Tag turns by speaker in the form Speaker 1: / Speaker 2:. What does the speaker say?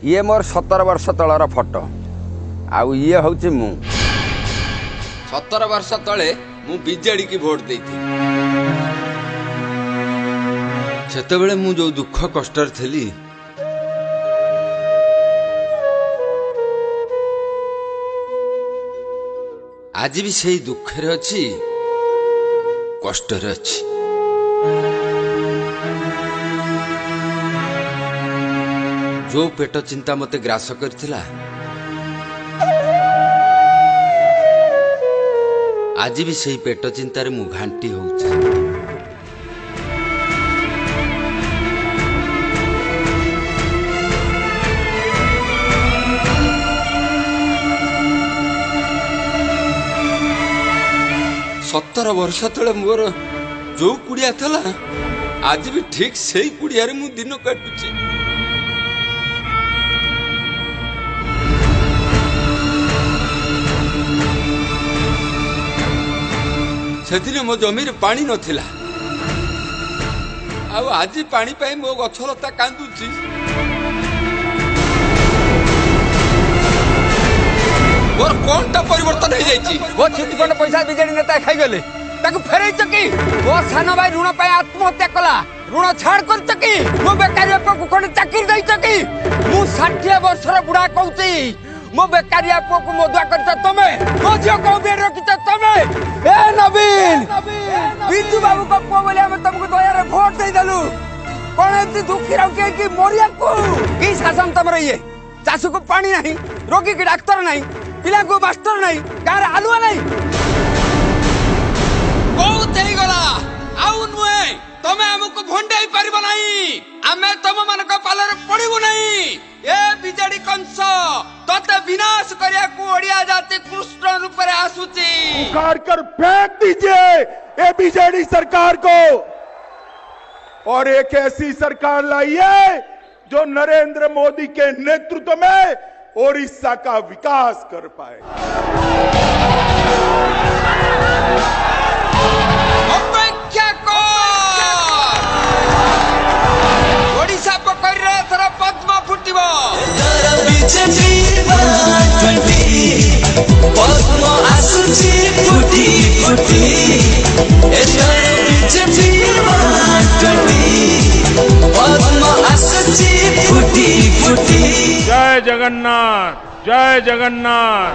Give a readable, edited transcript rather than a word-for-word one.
Speaker 1: ये मोर 17 वर्ष तलर फोटो आउ ये हूँ मु 17 वर्ष तले मु बीजेडी की भोट देती सेतेबेले मु जो दुख कष्ट थी आज भी सही दुखे अच्छी कष्ट अच्छी जो पेट चिंता मते ग्रास करथिला आज भी सही पेट चिंतार मु घांटी होउछि। सत्तर वर्ष तले मोर जो कुड़िया थला आज भी ठीक सही कुड़िया मु दिन काटुछि। से मो जमी पानी नथिला आज पानी पाई मो गछलता कांदुची। मोर कोनटा परिवर्तन हो जाइछि। वो छिटकोट पैसा बिजेडी नेता खाई गले ताकू फेरै चकी। वो सानो भाई ऋण पाई आत्महत्या कला ऋण छाड़ कर चकी। मो बेकारी को कोन चाकरी दै चकी। मु 60 वर्षर बुढ़ा कहूची मो बेकारी को मधुआ करता तमे मो झियो को बेड रखिता तमे। ए नवीन बिजू बाबू को को बोले हम तुमको दया रे वोट दे दलु कोन एती दुखी रह के कि मोरिया को की शासन तमर ये चासु को पानी नहीं रोगी के डॉक्टर नहीं पिला को मास्टर नहीं कार आलुआ नहीं बहुत देई गला आउ नुए तमे हमको भंडाई परिबो नहीं आमे तम मन को पालर पड़िबो नहीं। ए बिजेडी कंस तते विनाश करिया को ओडिया जाति कृष्ण रूप रे आसुची
Speaker 2: उखाड़ कर फेंक दीजिए ये बीजेडी सरकार को और एक ऐसी सरकार लाइए जो नरेंद्र मोदी के नेतृत्व में ओडिशा का विकास कर पाए।
Speaker 1: अपेक्षा को ओडिशा पकड़ थरा पद्म फुटिबो
Speaker 3: पद्म आसुची फुटी फुटी पद्म आसुची फुटी फुटी।
Speaker 2: जय जगन्नाथ जय जगन्नाथ।